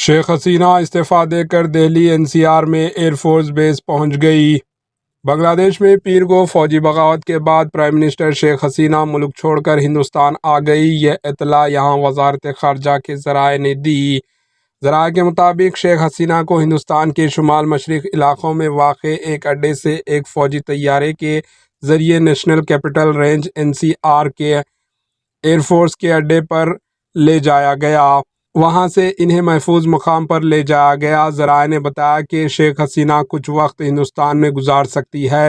شیخ حسینہ استعفیٰ دے کر دہلی NCR میں air force بیس پہنچ گئی۔ بنگلہ دیش میں پیر کو فوجی بغاوت کے بعد پرائم منسٹر شیخ حسینہ ملک چھوڑ کر ہندوستان آ گئی۔ یہ اطلاع یہاں وزارت خارجہ کے ذرائع نے دی۔ ذرائع کے مطابق شیخ حسینہ کو ہندوستان کے شمال مشرق علاقوں میں واقع ایک اڈے سے ایک فوجی طیارے کے ذریعے نیشنل کیپٹل رینج NCR کے ایئر فورس کے اڈے پر لے جایا گیا۔ وہاں سے انہیں محفوظ مقام پر لے جایا گیا۔ ذرائع نے بتایا کہ شیخ حسینہ کچھ وقت ہندوستان میں گزار سکتی ہے۔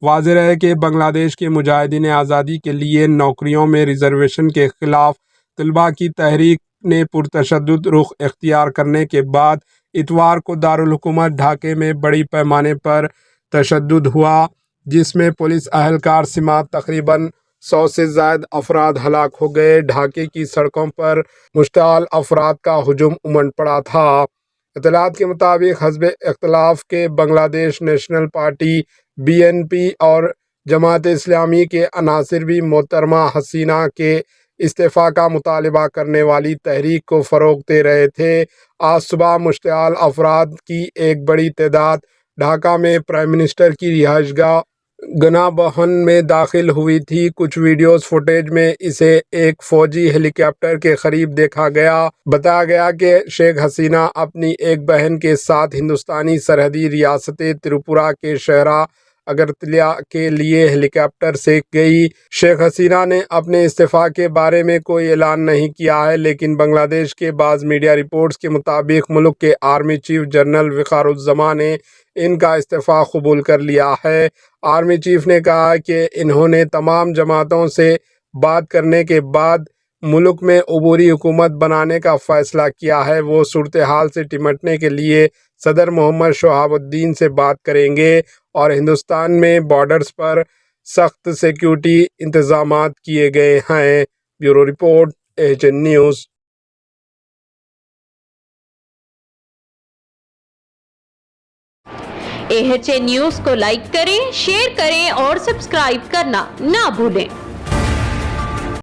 واضح ہے کہ بنگلہ دیش کے مجاہدین آزادی کے لیے نوکریوں میں ریزرویشن کے خلاف طلباء کی تحریک نے پرتشدد رخ اختیار کرنے کے بعد اتوار کو دارالحکومت ڈھاکہ میں بڑی پیمانے پر تشدد ہوا، جس میں پولیس اہلکار سمیت تقریباً 100 سے زائد افراد ہلاک ہو گئے۔ ڈھاکہ کی سڑکوں پر مشتعل افراد کا ہجوم امڈ پڑا تھا۔ اطلاعات کے مطابق حزب اختلاف کے بنگلہ دیش نیشنل پارٹی BNP اور جماعت اسلامی کے عناصر بھی محترمہ حسینہ کے استعفیٰ کا مطالبہ کرنے والی تحریک کو فروغ دے رہے تھے۔ آج صبح مشتعل افراد کی ایک بڑی تعداد ڈھاکہ میں پرائم منسٹر کی رہائش گاہ گنا بھون میں داخل ہوئی تھی۔ کچھ ویڈیوز فوٹیج میں اسے ایک فوجی ہیلی کاپٹر کے قریب دیکھا گیا۔ بتایا گیا کہ شیخ حسینہ اپنی ایک بہن کے ساتھ ہندوستانی سرحدی ریاست تریپورہ کے شہر اگرتلہ کے لیے ہیلی کاپٹر سے گئی۔ شیخ حسینہ نے اپنے استعفیٰ کے بارے میں کوئی اعلان نہیں کیا ہے، لیکن بنگلہ دیش کے بعض میڈیا رپورٹس کے مطابق ملک کے آرمی چیف جنرل وقار الزماں نے ان کا استعفیٰ قبول کر لیا ہے۔ آرمی چیف نے کہا کہ انہوں نے تمام جماعتوں سے بات کرنے کے بعد ملک میں عبوری حکومت بنانے کا فیصلہ کیا ہے۔ وہ صورتحال سے نمٹنے کے لیے صدر محمد شہاب الدین سے بات کریں گے اور ہندوستان میں بارڈرز پر سخت سیکیورٹی انتظامات کیے گئے ہیں۔ Bureau report AHN news. AHN news کو لائک کریں، شیئر کریں اور سبسکرائب کرنا نہ بھولیں۔